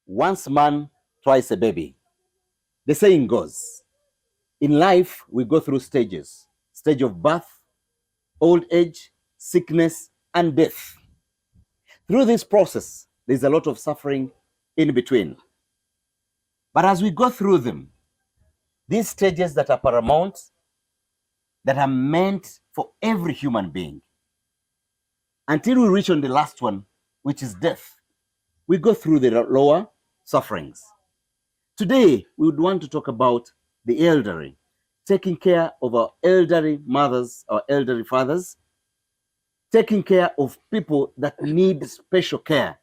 once man, twice a baby. The saying goes, in life, we go through stages. Stage of birth, old age, sickness, and death. Through this process, there's a lot of suffering in between. But as we go through them, these stages that are paramount, that are meant for every human being, until we reach on the last one, which is death, we go through the lower sufferings. Today, we would want to talk about the elderly, taking care of our elderly mothers, our elderly fathers, taking care of people that need special care.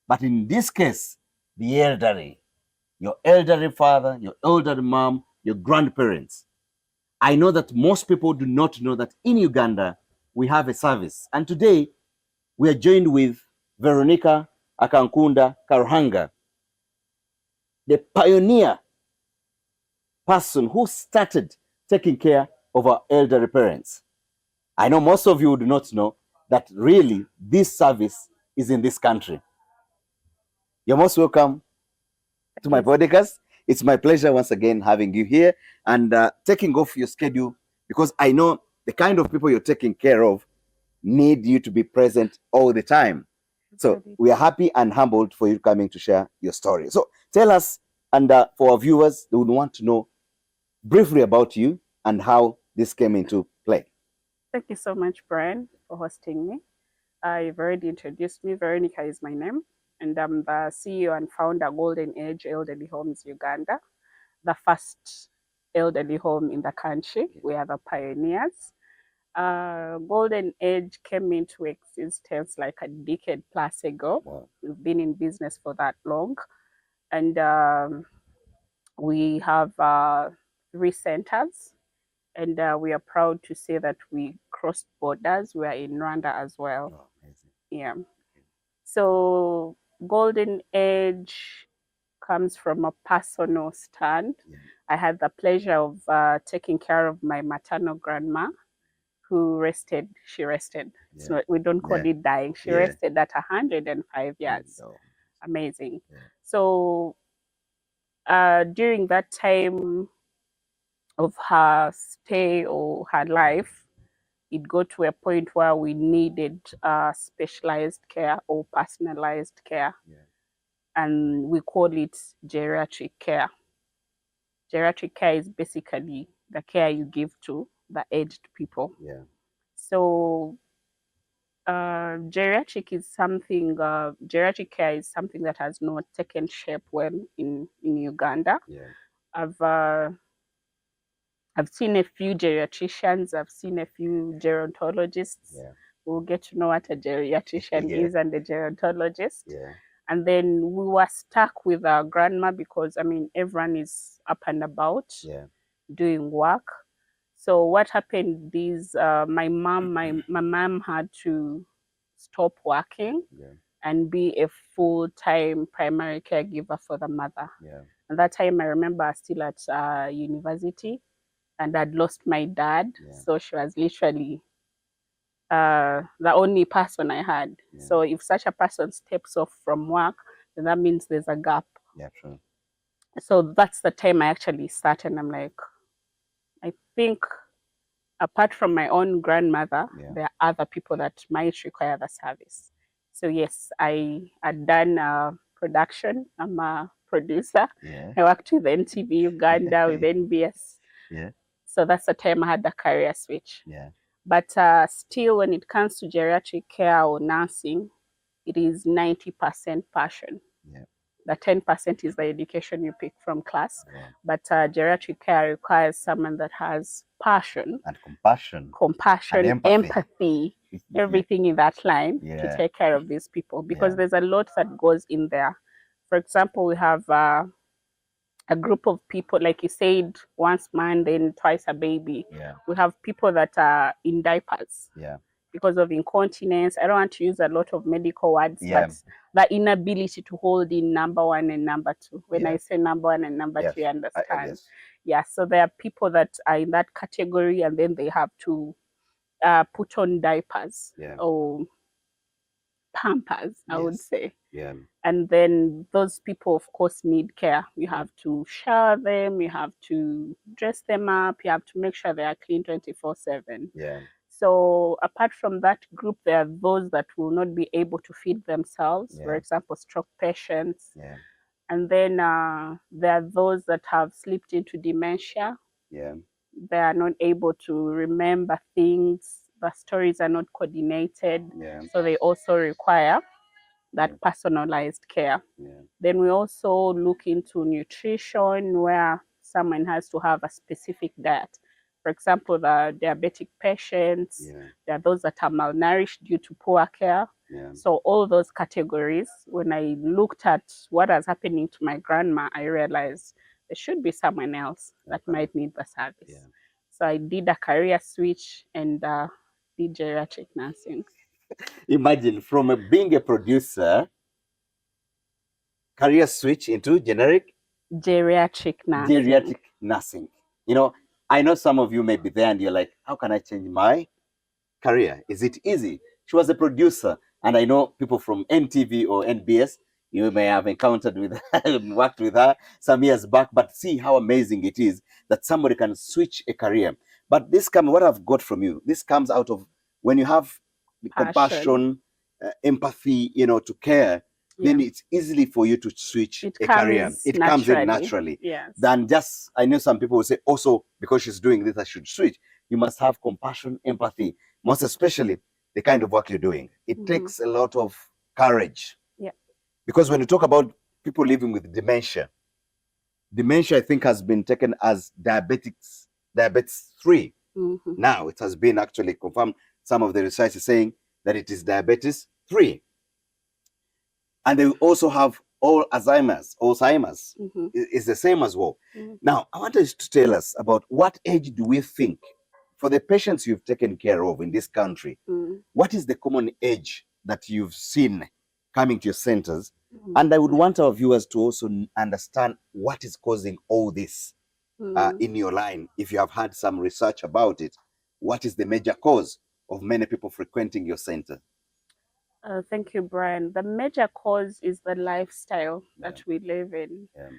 But in this case, the elderly, your elderly father, your elderly mom, your grandparents. I know that most people do not know that in Uganda, we have a service. And today, we are joined with Veronicah Akankunda Karuhanga, the pioneer person who started taking care of our elderly parents. I know most of you do not know that really this service is in this country. You're most welcome to my podcast. It's my pleasure once again having you here and taking off your schedule, because I know the kind of people you're taking care of need you to be present all the time. So we are happy and humbled for you coming to share your story. So tell us, and for our viewers, they would want to know briefly about you and how this came into play. Thank you so much, Brian, for hosting me. You've already introduced me. Veronicah is my name, and I'm the CEO and founder of Golden Age Elderly Homes Uganda, the first elderly home in the country. We are the pioneers. Golden Age came into existence like a decade plus ago. Wow. We've been in business for that long, and we have 3 centers. And we are proud to say that we crossed borders. We are in Rwanda as well. Oh, amazing. Yeah. So Golden Age comes from a personal stand. Yeah. I had the pleasure of taking care of my maternal grandma, who rested. She rested. Yeah. So we don't call Yeah. it dying. She Yeah. rested at 105 years. Oh, Amazing. yeah. So during that time of her stay or her life, it got to a point where we needed specialized care or personalized care. Yeah. And we call it geriatric care. Geriatric care is basically the care you give to the aged people. Yeah. So geriatric care is something that has not taken shape well in Uganda. Yeah. I've seen a few geriatricians, I've seen a few gerontologists. Yeah. We'll get to know what a geriatrician Yeah. is and a gerontologist. Yeah. And then we were stuck with our grandma because, I mean, everyone is up and about Yeah. doing work. So what happened is my mom had to stop working Yeah. and be a full-time primary caregiver for the mother. Yeah. At that time, I remember I was still at university, and I'd lost my dad. Yeah. So she was literally the only person I had. Yeah. So if such a person steps off from work, then that means there's a gap. Yeah, true. So that's the time I actually started. I'm like, I think apart from my own grandmother, Yeah. there are other people that might require the service. So yes, I had done production. I'm a producer. Yeah. I worked with NTV Uganda, with NBS. Yeah. So that's the time I had the career switch. Yeah. But still, when it comes to geriatric care or nursing, it is 90% passion. Yeah. The 10% is the education you pick from class. Wow. But geriatric care requires someone that has passion And compassion, and empathy, everything in that line Yeah. to take care of these people, because Yeah. there's a lot that goes in there. For example, we have a group of people, like you said, once man, then twice a baby. Yeah. We have people that are in diapers. Yeah. Because of incontinence. I don't want to use a lot of medical words, Yeah. but the inability to hold in number 1 and number 2. When Yeah. I say number 1 and number Yes. 2, you understand. Yes. Yeah, so there are people that are in that category, and then they have to put on diapers. Yeah. Or pampers, I would Yes. say. Yeah. And then those people, of course, need care. You Yeah. have to shower them, you have to dress them up, you have to make sure they are clean 24/7. Yeah. So apart from that group, there are those that will not be able to feed themselves, for Yeah. example, stroke patients. Yeah. And then there are those that have slipped into dementia. Yeah. They are not able to remember things. The stories are not coordinated. Yeah. So they also require that Yeah. personalized care. Yeah. Then we also look into nutrition, where someone has to have a specific diet. For example, the diabetic patients, Yeah. there are those that are malnourished due to poor care. Yeah. So all those categories, when I looked at what was happening to my grandma, I realized there should be someone else that Okay. might need the service. Yeah. So I did a career switch and did geriatric nursing. Imagine from being a producer, career switch into Geriatric nursing. geriatric nursing. You know, I know some of you may be there and you're like, how can I change my career? Is it easy? She was a producer, and I know people from NTV or NBS. You may have encountered with her, worked with her some years back, but see how amazing it is that somebody can switch a career. But this comes, what I've got from you, this comes out of when you have the Passion. compassion, empathy, you know, to care, then Yeah. it's easily for you to switch It a career. comes It comes in naturally. naturally. Yes. Than just, I know some people will say, also, because she's doing this, I should switch. You must have compassion, empathy, most especially the kind of work you're doing. It takes a lot of courage. Yeah. Because when you talk about people living with dementia, I think has been taken as diabetes 3. Now it has been actually confirmed. Some of the research is saying that it is diabetes 3. And they also have Alzheimer's is the same as well. Now, I want you to tell us about what age do we think, for the patients you've taken care of in this country, what is the common age that you've seen coming to your centers? And I would want our viewers to also understand what is causing all this in your line. If you have had some research about it, what is the major cause of many people frequenting your center? Thank you, Brian. The major cause is the lifestyle that Yeah. we live in. Yeah.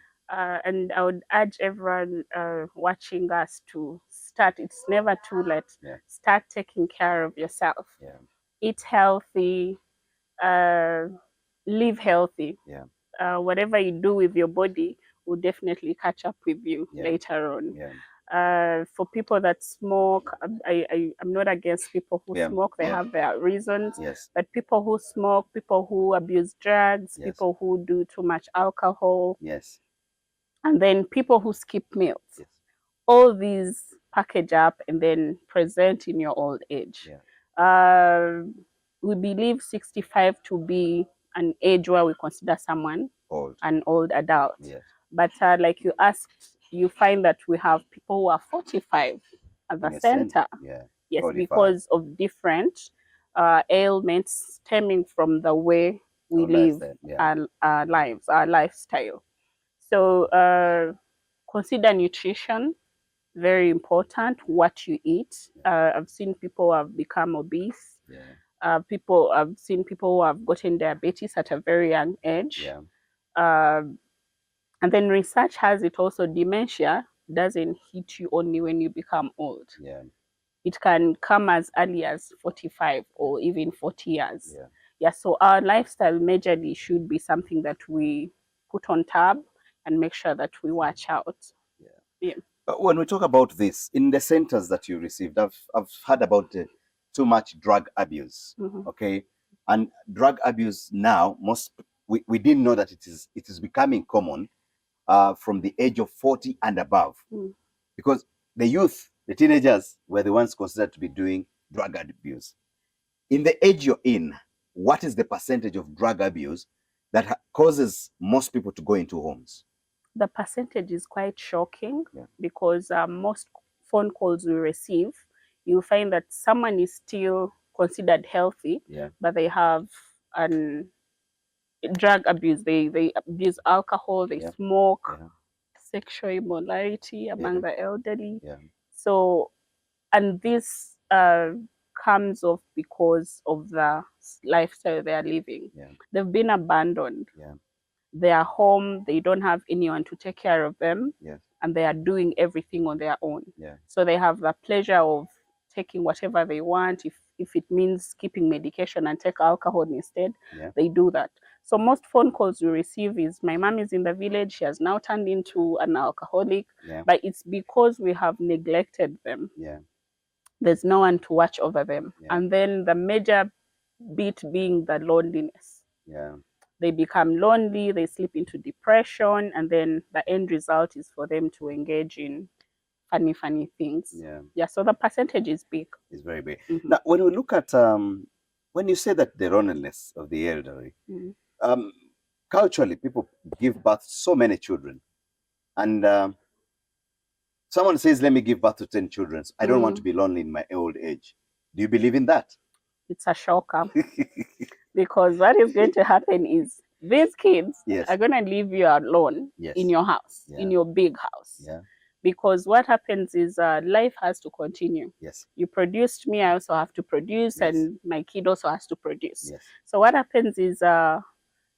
And I would urge everyone watching us to start. It's never too late. Yeah. Start taking care of yourself. Yeah. Eat healthy. Live healthy. Yeah. Whatever you do with your body will definitely catch up with you Yeah. later on. Yeah. For people that smoke, I'm not against people who Yeah. smoke. They Yeah. have their reasons. Yes. But people who smoke, people who abuse drugs, Yes. people who do too much alcohol, Yes. and then people who skip meals. Yes. All these package up and then present in your old age. Yeah. We believe 65 to be an age where we consider someone an old adult. Yes. But like you asked, you find that we have people who are 45 at the center. Yeah. Yes, 45. because of different ailments stemming from the way we live our lives, our lifestyle. So consider nutrition, very important, what you eat. I've seen people who have become obese. Yeah. I've seen people who have gotten diabetes at a very young age. Yeah. And then research has it also, dementia doesn't hit you only when you become old. Yeah. It can come as early as 45 or even 40 years. Yeah. Yeah, so our lifestyle majorly should be something that we put on tab and make sure that we watch out. Yeah. Yeah. When we talk about this, in the centers that you received, I've heard about too much drug abuse. Okay, and drug abuse now, we didn't know that it is becoming common from the age of 40 and above, because the youth, the teenagers, were the ones considered to be doing drug abuse. In the age you're in, what is the percentage of drug abuse that causes most people to go into homes? The percentage is quite shocking because most phone calls we receive, you find that someone is still considered healthy, but they have drug abuse. They abuse alcohol, they smoke, sexual immorality among the elderly. So, and this comes off because of the lifestyle they are living. Yeah. They've been abandoned. Yeah. They are home. They don't have anyone to take care of them. Yes. And they are doing everything on their own. Yeah. So they have the pleasure of taking whatever they want. If it means skipping medication and take alcohol instead, Yeah. they do that. So most phone calls you receive is, my mom is in the village. She has now turned into an alcoholic. Yeah. But it's because we have neglected them. Yeah. There's no one to watch over them. Yeah. And then the major bit being the loneliness. Yeah. They become lonely, they slip into depression, and then the end result is for them to engage in funny things. Yeah. Yeah, so the percentage is big. It's very big. Mhm. Now, when we look at, when you say that the loneliness of the elderly, Mhm. culturally, people give birth to so many children. And someone says, let me give birth to 10 children. I don't want to be lonely in my old age. Do you believe in that? It's a shocker. Because what is going to happen is these kids Yes. are going to leave you alone Yes. in your house, Yeah. in your big house. Yeah. Because what happens is life has to continue. Yes. You produced me, I also have to produce, Yes. and my kid also has to produce. Yes. So what happens is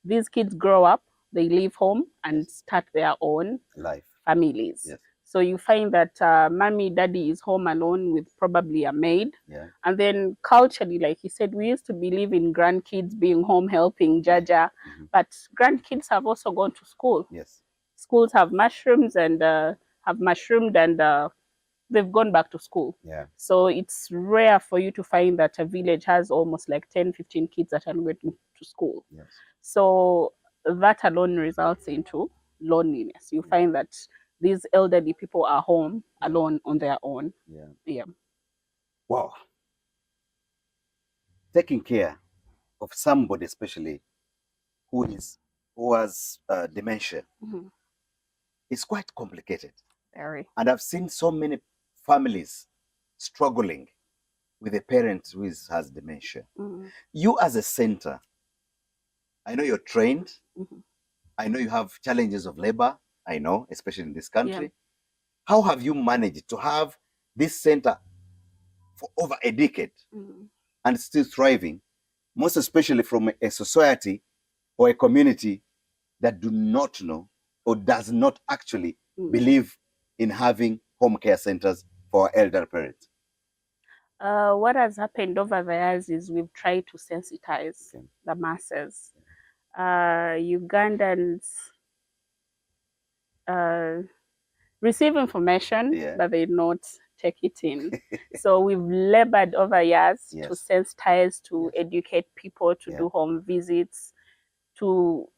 these kids grow up, they leave home and Yes. start their own Life. families. Yes. So you find that mommy, daddy is home alone with probably a maid. Yeah. And then culturally, like he said, we used to believe in grandkids being home helping, jaja. Mhm. But grandkids have also gone to school. Yes. Schools have mushroomed and they've gone back to school. Yeah. So it's rare for you to find that a village has almost like 10, 15 kids that are going to school. Yes. So that alone results into loneliness. You find that these elderly people are home alone on their own. Yeah. Yeah. Wow. Taking care of somebody, especially who has dementia, Mhm. is quite complicated. Very. And I've seen so many families struggling with a parent who has dementia. Mhm. You as a center, I know you're trained. Mhm. I know you have challenges of labor. I know, especially in this country. Yeah. How have you managed to have this center for over a decade Mhm. and still thriving, most especially from a society or a community that do not know or does not actually believe in having home care centers for our elder parents? What has happened over the years is we've tried to sensitize the masses. Ugandans receive information, Yeah. but they not take it in. So we've labored over years Yes. to sensitize, to Yes. educate people, to do home visits, to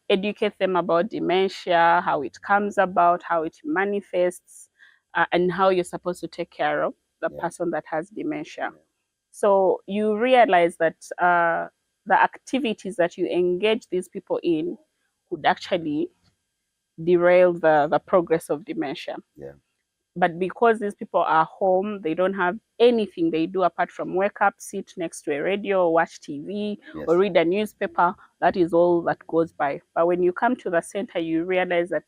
educate them about dementia, how it comes about, how it manifests, and how you're supposed to take care of the person that has dementia. So you realize that the activities that you engage these people in could actually derail the progress of dementia. Yeah. But because these people are home, they don't have anything they do apart from wake up, sit next to a radio, watch TV, or read a newspaper. That is all that goes by. But when you come to the center, you realize that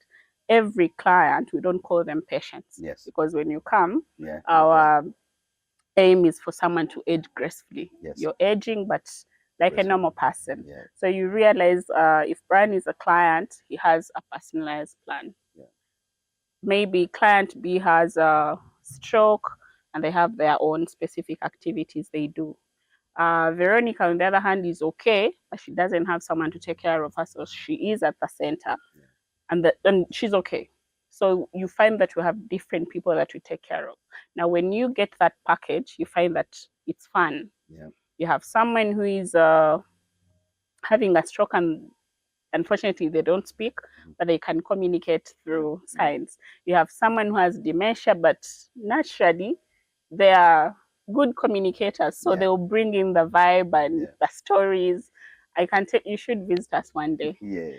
every client, we don't call them patients. Yes. Because when you come, our aim is for someone to age gracefully. Yes. You're aging, but like a normal person. Yeah. So you realize if Brian is a client, he has a personalized plan. Yeah. Maybe client B has a stroke and they have their own specific activities they do. Veronica, on the other hand, is okay, but she doesn't have someone to take care of her, so she is at the center, and she's okay. So you find that you have different people that you take care of. Now, when you get that package, you find that it's fun. Yeah. You have someone who is having a stroke and unfortunately they don't speak, but they can communicate through signs. You have someone who has dementia, but naturally they are good communicators, so they'll bring in the vibe and the stories. I can tell you should visit us one day. Yes.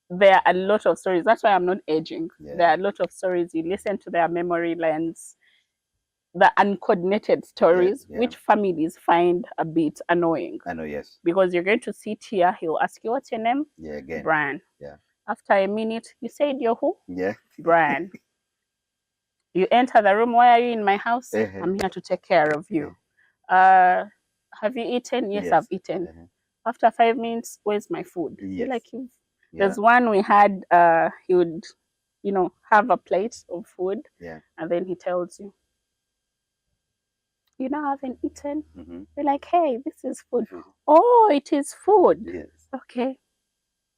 There are a lot of stories. That's why I'm not aging. Yeah. There are a lot of stories. You listen to their memory lines, the uncoordinated stories, which families find a bit annoying. I know, yes. Because you're going to sit here, he'll ask you, what's your name? Yeah, again. Brian. Yeah. After a minute, you said you're who? Yeah. Brian. You enter the room, why are you in my house? I'm here to take care of you. have you eaten? Yes, Yes. I've eaten. After 5 minutes, where's my food? Yes. Like, there's one we had, he would, have a plate of food, and then he tells you, I haven't eaten. You're like, hey, this is food. Oh, it is food. Yes. Okay.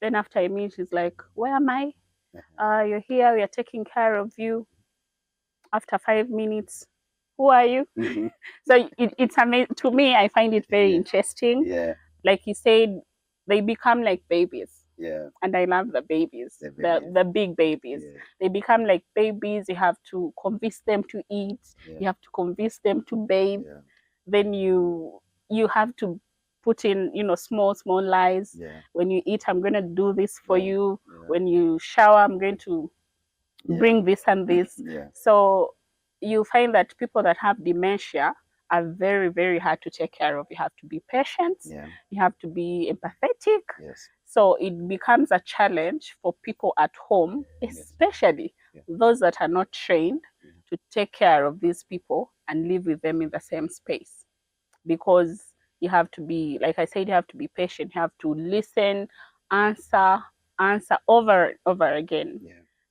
Then after a minute, he's like, where am I? You're here, we are taking care of you. After 5 minutes, who are you? So it's amazing. To me, I find it very interesting. Yeah. Like he said, they become like babies. Yeah. And I love the babies, the big babies. Yeah. They become like babies. You have to convince them to eat. Yeah. You have to convince them to bathe. Yeah. Then you have to put in, small lies. Yeah. When you eat, I'm going to do this for you. Yeah. When you shower, I'm going to bring this and this. Yeah. So you find that people that have dementia are very, very hard to take care of. You have to be patient. Yeah. You have to be empathetic. Yes. So it becomes a challenge for people at home, especially those that are not trained to take care of these people and live with them in the same space. Because you have to be, like I said, you have to be patient. You have to listen, answer over and over again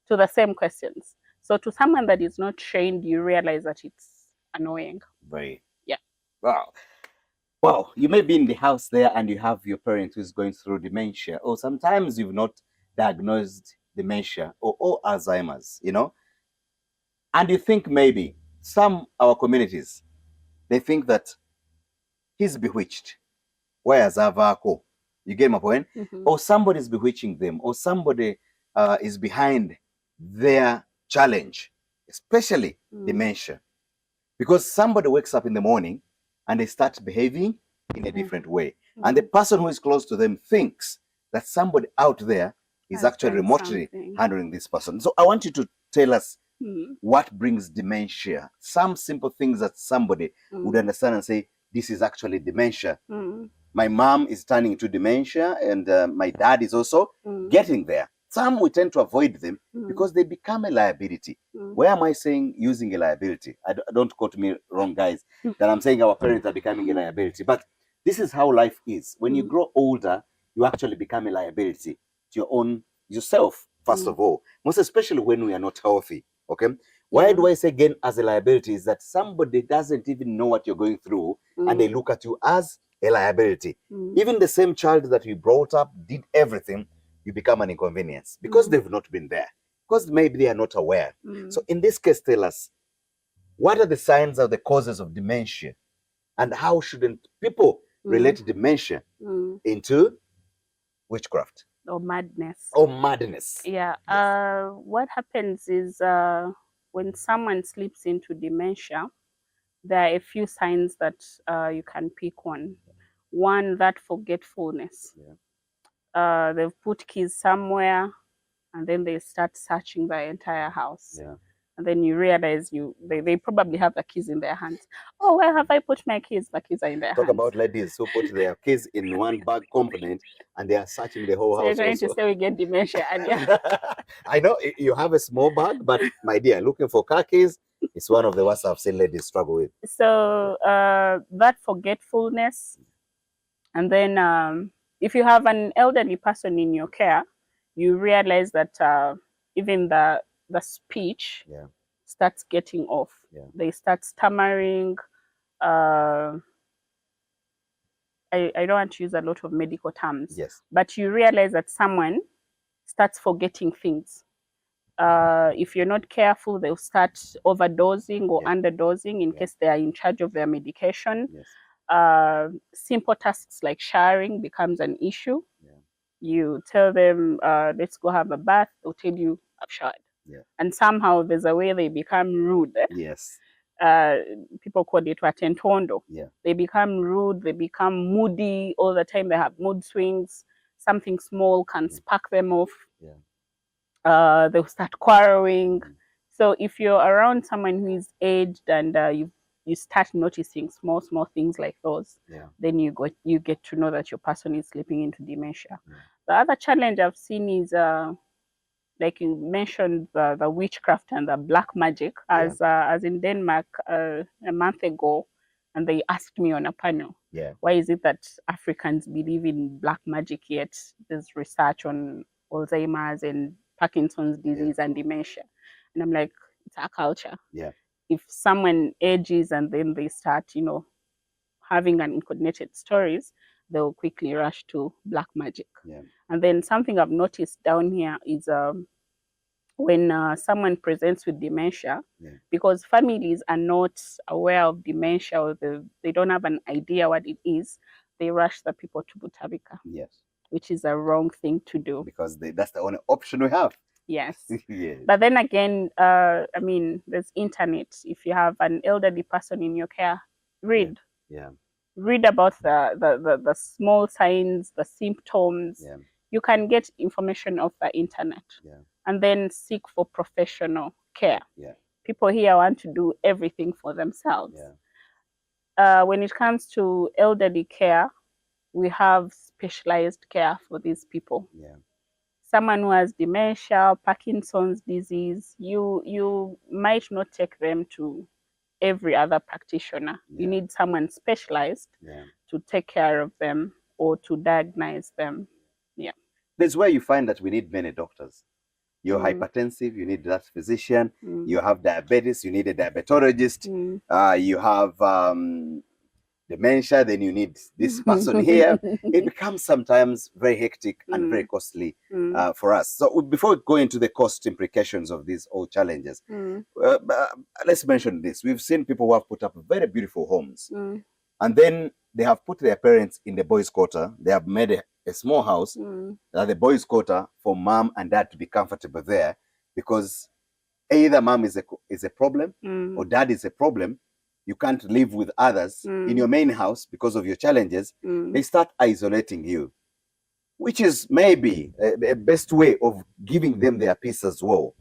to the same questions. So to someone that is not trained, you realize that it's annoying. Right. Yeah. Wow. Well, you may be in the house there and you have your parent who's going through dementia, or sometimes you've not diagnosed dementia or Alzheimer's, and you think maybe our communities, they think that he's bewitched. Where's Avako? You get my point? Or somebody's bewitching them, or somebody is behind their challenge, especially dementia. Because somebody wakes up in the morning and they start behaving in a different way. And the person who is close to them thinks that somebody out there is actually remotely handling this person. So I want you to tell us what brings dementia. Some simple things that somebody would understand and say, this is actually dementia. My mom is turning into dementia, and my dad is also getting there. Some we tend to avoid them because they become a liability. Where am I saying using a liability? Don't quote me wrong, guys, that I'm saying our parents are becoming a liability. But this is how life is. When you grow older, you actually become a liability to yourself, first of all. Most especially when we are not healthy, okay? Why do I say again as a liability is that somebody doesn't even know what you're going through and they look at you as a liability. Even the same child that you brought up, did everything, you become an inconvenience because they've not been there, because maybe they are not aware. So in this case, tell us, what are the signs or the causes of dementia, and how shouldn't people relate dementia into witchcraft? Or madness. Or madness. Yeah. Yes. What happens is when someone slips into dementia, there are a few signs that you can pick on. One, that forgetfulness. Yeah. They've put keys somewhere and then they start searching the entire house. Yeah. And then you realize they probably have the keys in their hands. Oh, where have I put my keys? The keys are in their hands. Talk about ladies who put their keys in one bag component and they are searching the whole house. You're trying to say we get dementia. And I know you have a small bag, but my dear, looking for car keys, it's one of the worst I've seen ladies struggle with. So that forgetfulness, and then if you have an elderly person in your care, you realize that even the speech starts getting off. Yeah. They start stammering. I don't want to use a lot of medical terms. Yes. But you realize that someone starts forgetting things. If you're not careful, they'll start overdosing or underdosing in case they are in charge of their medication. Yes. Simple tasks like showering becomes an issue. Yeah. You tell them, let's go have a bath. They'll tell you, I've showered. Yeah. And somehow there's a way they become rude. Yes. People call it watentondo. Yeah. They become rude. They become moody all the time. They have mood swings. Something small can spark them off. Yeah. They'll start quarreling. So if you're around someone who is aged and you start noticing small things like those, then you get to know that your person is slipping into dementia. The other challenge I've seen is like you mentioned, the witchcraft and the black magic. As in Denmark a month ago, and they asked me on a panel, Yeah. why is it that Africans believe in black magic yet there's research on Alzheimer's and Parkinson's disease and dementia? And I'm like, it's our culture. Yeah. If someone ages and then they start, having uncoordinated stories, they'll quickly rush to black magic. Yeah. And then something I've noticed down here is when someone presents with dementia, because families are not aware of dementia or they don't have an idea what it is, they rush the people to Butavika. Yes. Which is a wrong thing to do. Because that's the only option we have. Yes. Yes. But then again, there's internet. If you have an elderly person in your care, read. Yeah. Read about the small signs, the symptoms. Yeah. You can get information off the internet. Yeah. And then seek for professional care. Yeah. People here want to do everything for themselves. Yeah. When it comes to elderly care, we have specialized care for these people. Yeah. Someone who has dementia, Parkinson's disease, you might not take them to every other practitioner. You need someone specialized to take care of them or to diagnose them. Yeah. That's where you find that we need many doctors. You're hypertensive, you need that physician. You have diabetes, you need a diabetologist. You have dementia, then you need this person here. It becomes sometimes very hectic and very costly for us. So before we go into the cost implications of these all challenges, let's mention this. We've seen people who have put up very beautiful homes. And then they have put their parents in the boys' quarter. They have made a small house, the boys' quarter, for mom and dad to be comfortable there, because either mom is a problem or dad is a problem. You can't live with others in your main house because of your challenges. They start isolating you, which is maybe a best way of giving them their peace as well.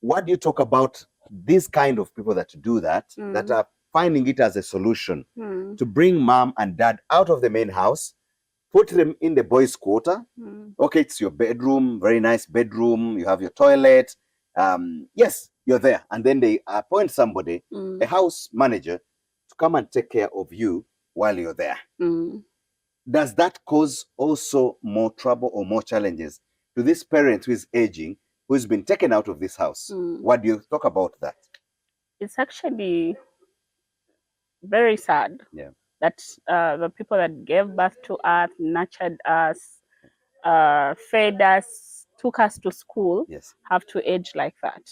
What do you talk about these kind of people that do that, that are finding it as a solution to bring mom and dad out of the main house, put them in the boys' quarter? Okay, it's your bedroom, very nice bedroom, you have your toilet. Yes, you're there. And then they appoint somebody, a house manager, to come and take care of you while you're there. Does that cause also more trouble or more challenges to this parent who is aging, who's been taken out of this house? What do you talk about that? It's actually very sad that the people that gave birth to us, nurtured us, fed us, took us to school, have to age like that.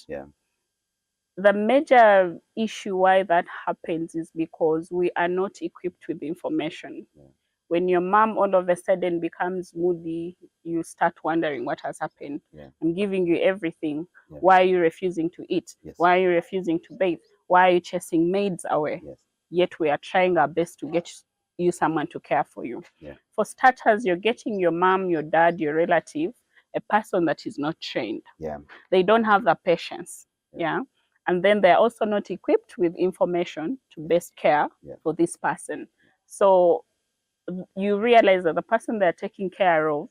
The major issue why that happens is because we are not equipped with information. When your mom all of a sudden becomes moody, you start wondering what has happened. I'm giving you everything. Why are you refusing to eat? Why are you refusing to bathe? Why are you chasing maids away? Yet we are trying our best to get you someone to care for you. For starters, you're getting your mom, your dad, your relative, a person that is not trained. They don't have the patience. And then they're also not equipped with information to best care for this person. So you realize that the person they're taking care of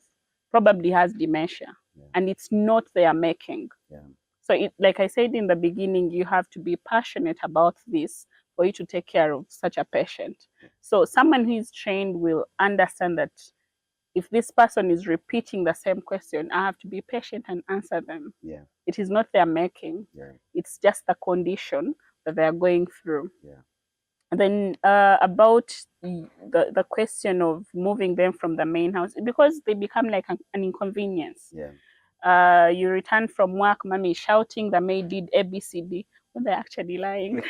probably has dementia, and it's not their making. So like I said in the beginning, you have to be passionate about this for you to take care of such a patient. So someone who is trained will understand that if this person is repeating the same question, I have to be patient and answer them. It is not their making. It's just the condition that they are going through. And then about the question of moving them from the main house, because they become like an inconvenience. You return from work, mommy shouting the maid did ABCD when they're actually lying.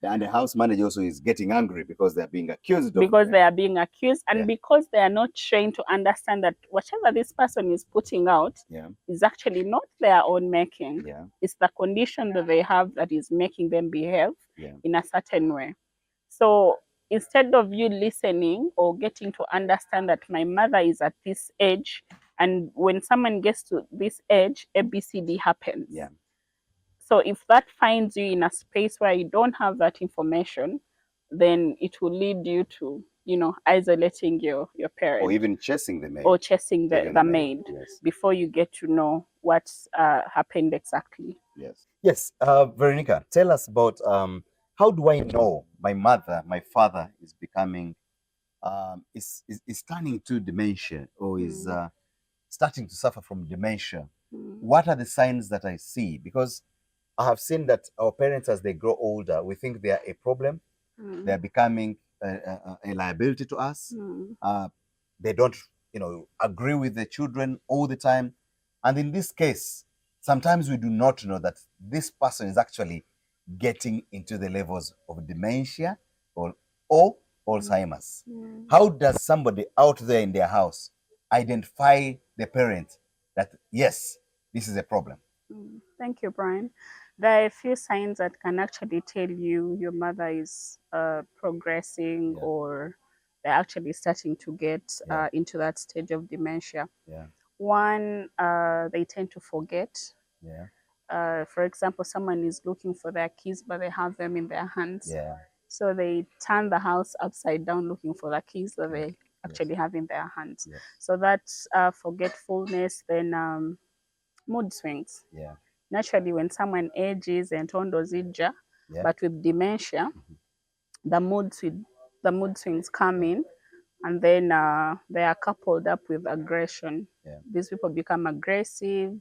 And the house manager also is getting angry because they're being accused. They are being accused, and because they are not trained to understand that whatever this person is putting out is actually not their own making. It's the condition that they have that is making them behave in a certain way. So instead of you listening or getting to understand that my mother is at this age, and when someone gets to this age, ABCD happens. So if that finds you in a space where you don't have that information, then it will lead you to, isolating your parent. Or even chasing the maid. Or chasing the maid before you get to know what's happened exactly. Yes, Veronica, tell us about how do I know my mother, my father is becoming, is turning to dementia, or is starting to suffer from dementia? What are the signs that I see? Because I have seen that our parents, as they grow older, we think they are a problem. They are becoming a liability to us. They don't, agree with the children all the time. And in this case, sometimes we do not know that this person is actually getting into the levels of dementia or Alzheimer's. How does somebody out there in their house identify the parent that, yes, this is a problem? Thank you, Brian. There are a few signs that can actually tell you your mother is progressing, Yeah. or they're actually starting to get Yeah. into that stage of dementia. Yeah. One, they tend to forget. Yeah. For example, someone is looking for their keys, but they have them in their hands. Yeah. So they turn the house upside down looking for the keys that they Yes. actually have in their hands. Yes. So that's forgetfulness. Then mood swings. Yeah. Naturally, when someone ages and tondozija, Yeah. but with dementia, the mood swings come in, and then they are coupled up with aggression. Yeah. These people become aggressive.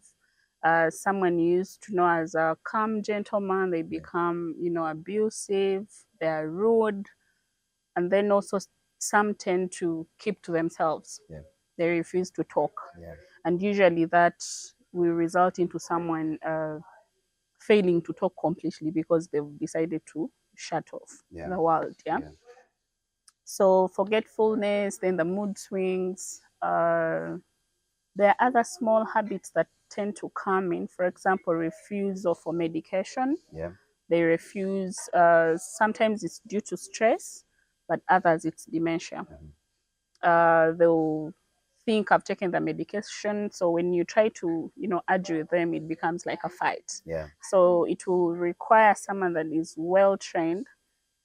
Someone you used to know as a calm gentleman, they become, abusive. They are rude, and then also some tend to keep to themselves. Yeah. They refuse to talk, Yeah. and usually that will result into someone failing to talk completely because they've decided to shut off Yeah. the world. Yeah. Yeah. So forgetfulness, then the mood swings. There are other small habits that tend to come in. For example, refusal for medication. Yeah. They refuse. Sometimes it's due to stress, but others it's dementia. They'll think I've taken the medication. So when you try to, argue with them, it becomes like a fight. Yeah. So it will require someone that is well trained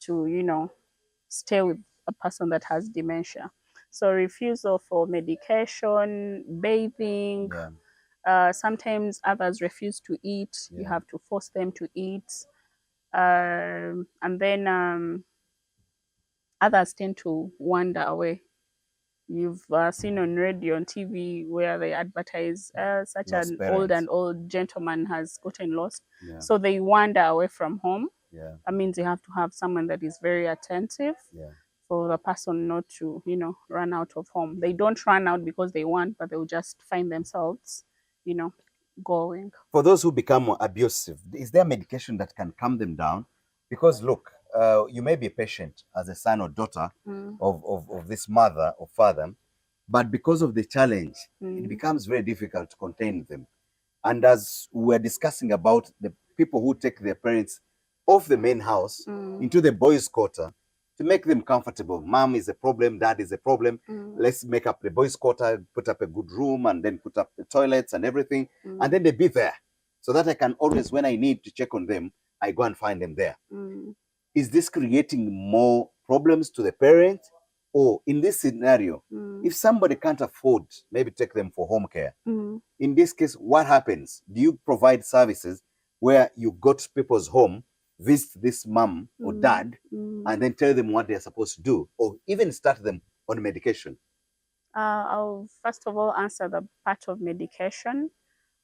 to, stay with a person that has dementia. So refusal for medication, bathing. Yeah. Sometimes others refuse to eat. You Yeah. have to force them to eat. And then others tend to wander away. You've seen on radio and TV where they advertise such Lost an parents. old gentleman has gotten lost. Yeah. So they wander away from home. Yeah. That means you have to have someone that is very attentive Yeah. for the person not to, run out of home. They don't run out because they want, but they'll just find themselves, going. For those who become abusive, is there medication that can calm them down? Because look, you may be a patient as a son or daughter of this mother or father, but because of the challenge, it becomes very difficult to contain them. And as we're discussing about the people who take their parents off the main house into the boys' quarter to make them comfortable. Mom is a problem, dad is a problem. Let's make up the boys' quarter, put up a good room, and then put up the toilets and everything. And then they be there so that I can always, when I need to check on them, I go and find them there. Is this creating more problems to the parent? Or in this scenario, if somebody can't afford, maybe take them for home care. In this case, what happens? Do you provide services where you go to people's home, visit this mom or dad, and then tell them what they're supposed to do, or even start them on medication? I'll first of all answer the part of medication.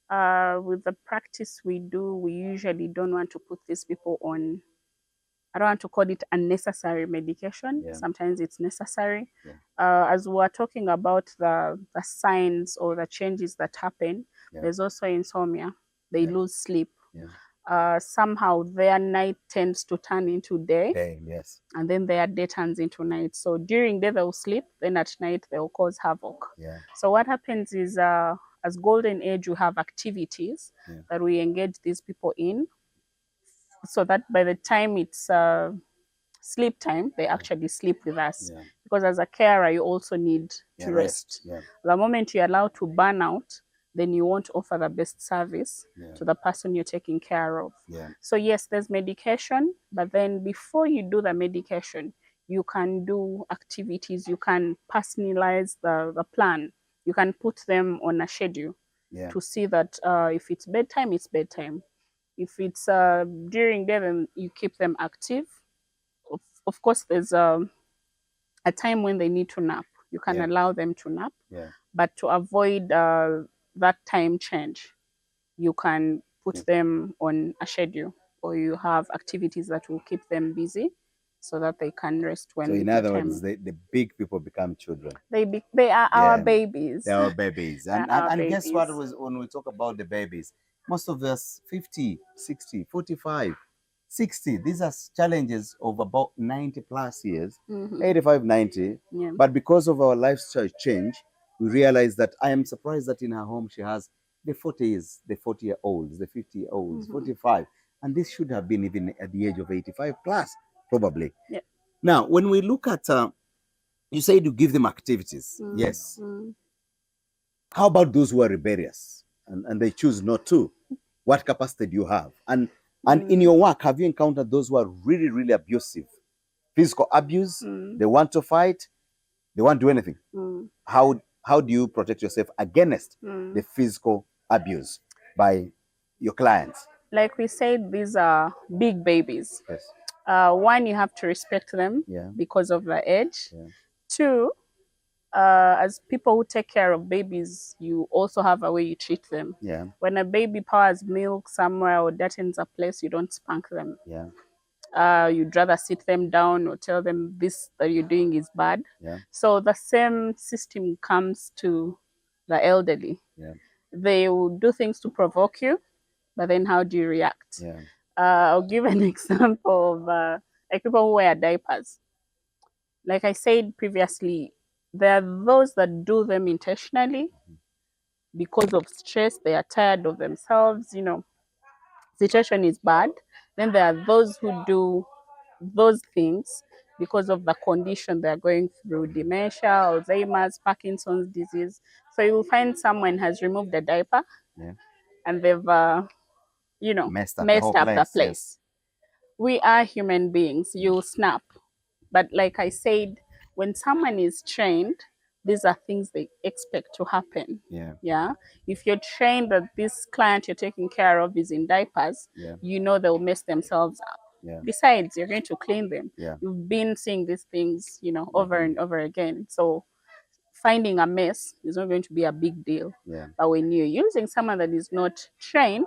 With the practice we do, we usually don't want to put these people on, I don't want to call it unnecessary medication. Yeah. Sometimes it's necessary. Yeah. As we're talking about the signs or the changes that happen, there's also insomnia. They lose sleep. Somehow their night tends to turn into day, Yes. and then their day turns into night. So during day they'll sleep, then at night they'll cause havoc. Yeah. So what happens is, as golden age, we have activities that we engage these people in, so that by the time it's sleep time, they actually sleep with us. Yeah. Because as a carer, you also need to rest. Yeah. The moment you're allowed to burn out, then you won't offer the best service to the person you're taking care of. Yeah. So yes, there's medication, but then before you do the medication, you can do activities, you can personalize the plan. You can put them on a schedule to see that if it's bedtime, it's bedtime. If it's during day, then you keep them active. of course, there's a time when they need to nap. You can allow them to nap, but to avoid that time change, you can put them on a schedule, or you have activities that will keep them busy so that they can rest when. So in other words, the big people become children. They are our babies. They are babies. And guess what, was when we talk about the babies, most of us 50, 60, 45, 60, these are challenges of about 90 plus years, 85, 90. But because of our lifestyle change, we realize that I am surprised that in her home she has the 40s, the 40-year-olds, the 50-year-olds, 45. And this should have been even at the age of 85 plus, probably. Now, when we look at, you said you give them activities. Yes. How about those who are rebellious and they choose not to? What capacity do you have? And in your work, have you encountered those who are really, really abusive? Physical abuse, they want to fight, they won't do anything. How do you protect yourself against the physical abuse by your clients? Like we said, these are big babies. Yes. One, you have to respect them because of their age. Two, as people who take care of babies, you also have a way you treat them. When a baby pours milk somewhere or dirtens a place, you don't spank them. You'd rather sit them down or tell them this that you're doing is bad. So the same system comes to the elderly. They will do things to provoke you, but then how do you react? I'll give an example of like people who wear diapers. Like I said previously, there are those that do them intentionally because of stress. They are tired of themselves, situation is bad. Then there are those who do those things because of the condition they're going through, dementia, Alzheimer's, Parkinson's disease. So you will find someone has removed a diaper and they've, messed up the place. We are human beings. You'll snap. But like I said, when someone is trained, these are things they expect to happen. If you're trained that this client you're taking care of is in diapers, they'll mess themselves up. Besides, you're going to clean them. You've been seeing these things, over and over again. So finding a mess is not going to be a big deal. But when you're using someone that is not trained,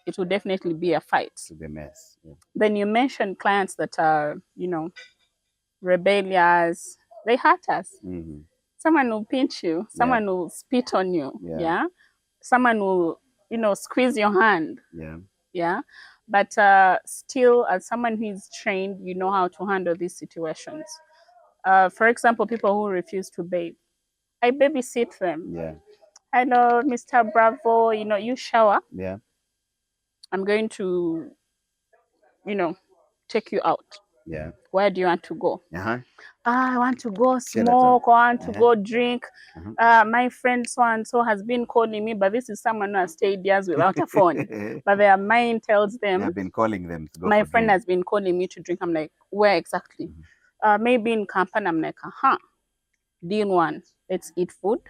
it will definitely be a fight. To be a mess. Then you mentioned clients that are, rebellious. They hurt us. Someone will pinch you. Someone will spit on you. Someone will, squeeze your hand. But still, as someone who is trained, you know how to handle these situations. For example, people who refuse to bathe. I babysit them. Hello, Mr. Bravo, you shower. I'm going to, take you out. Where do you want to go? I want to go smoke. I want to go drink. My friend so and so has been calling me, but this is someone who has stayed years without a phone. But their mind tells them, I've been calling them to go my for friend drink. has been calling me to drink. I'm like, where exactly? Maybe in Kampala. I'm like, Dean one, let's eat food.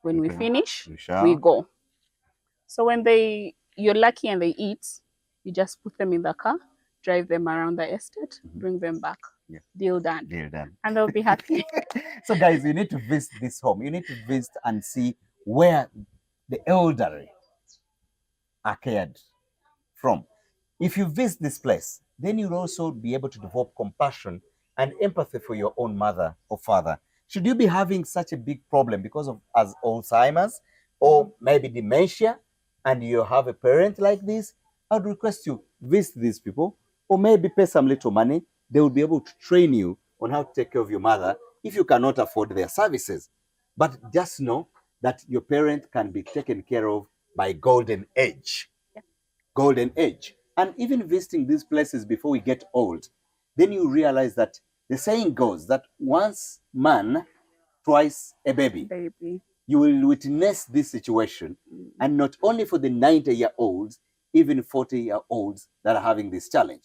When we finish, we go. So when you're lucky and they eat, you just put them in the car, drive them around the estate, bring them back. Deal done. Deal done. And they'll be happy. So guys, you need to visit this home. You need to visit and see where the elderly are cared from. If you visit this place, then you'll also be able to develop compassion and empathy for your own mother or father. Should you be having such a big problem because of as Alzheimer's or maybe dementia, and you have a parent like this, I'd request you visit these people or maybe pay some little money. They will be able to train you on how to take care of your mother if you cannot afford their services. But just know that your parent can be taken care of by golden age. Golden age. And even visiting these places before we get old, then you realize that the saying goes that once man, twice a baby. You will witness this situation, and not only for the 90-year-olds, even 40-year-olds that are having this challenge.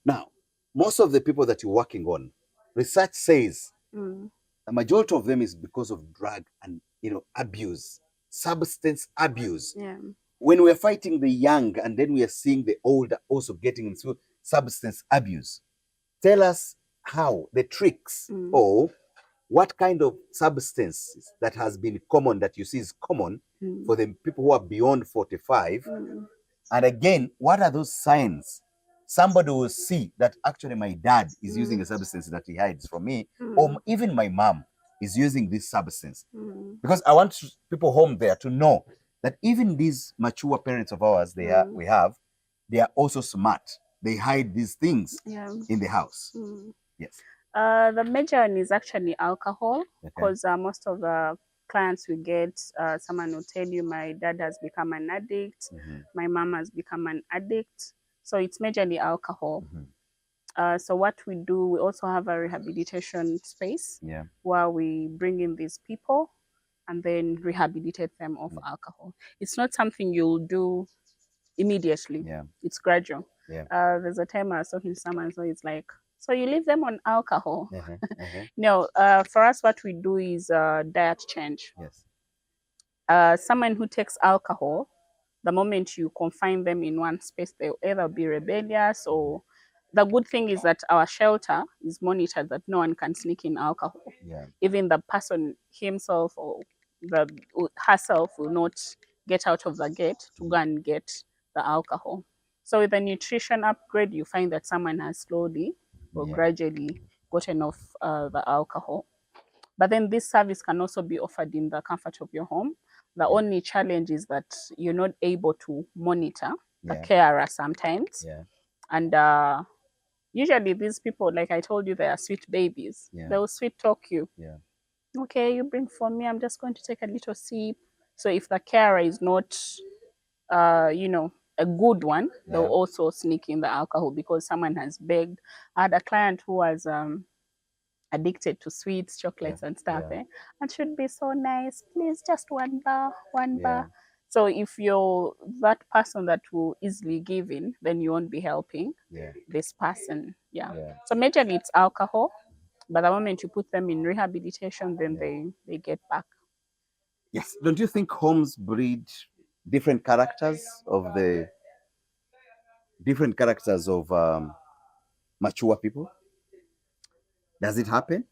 Now, most of the people that you're working on, research says the majority of them is because of drug and abuse, substance abuse. When we're fighting the young and then we are seeing the older also getting into substance abuse, tell us how the tricks or what kind of substances that has been common, that you see is common for the people who are beyond 45. And again, what are those signs? Somebody will see that actually my dad is using a substance that he hides from me, or even my mom is using this substance. Because I want people home there to know that even these mature parents of ours, they are also smart. They hide these things in the house. Yes. The major one is actually alcohol, because most of the clients we get, someone will tell you, my dad has become an addict, my mom has become an addict. So it's majorly alcohol. So what we do, we also have a rehabilitation space where we bring in these people and then rehabilitate them of alcohol. It's not something you'll do immediately. It's gradual. There's a time I was talking to someone, so it's like, so you leave them on alcohol? No, for us, what we do is diet change. Someone who takes alcohol, the moment you confine them in one space, they'll either be rebellious, or the good thing is that our shelter is monitored, that no one can sneak in alcohol. Even the person himself or herself will not get out of the gate to go and get the alcohol. So with the nutrition upgrade, you find that someone has slowly or gradually gotten off the alcohol. But then this service can also be offered in the comfort of your home. The only challenge is that you're not able to monitor the carer sometimes. And usually these people, like I told you, they are sweet babies. They will sweet talk you. Okay, you bring for me, I'm just going to take a little sip. So if the carer is not, a good one, they'll also sneak in the alcohol because someone has begged. I had a client who was addicted to sweets, chocolates, and stuff. And should be so nice. Please, just one bar. So if you're that person that will easily give in, then you won't be helping this person. So majorly it's alcohol, but the moment you put them in rehabilitation, then they get back. Yes. Don't you think homes breed different characters of mature people? Does it happen?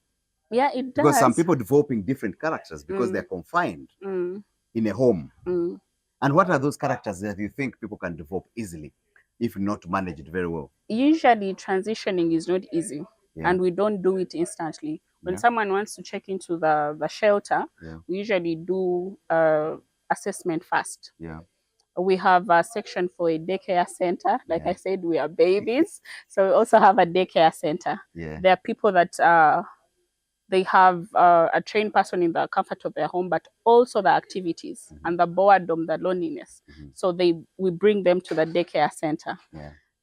Yeah, it does. Because some people developing different characters because they're confined in a home. And what are those characters that you think people can develop easily if not managed very well? Usually transitioning is not easy, and we don't do it instantly. When someone wants to check into the shelter, we usually do assessment first. We have a section for a daycare center. Like I said, we are babies. So we also have a daycare center. There are people that they have a trained person in the comfort of their home, but also the activities and the boredom, the loneliness. So we bring them to the daycare center.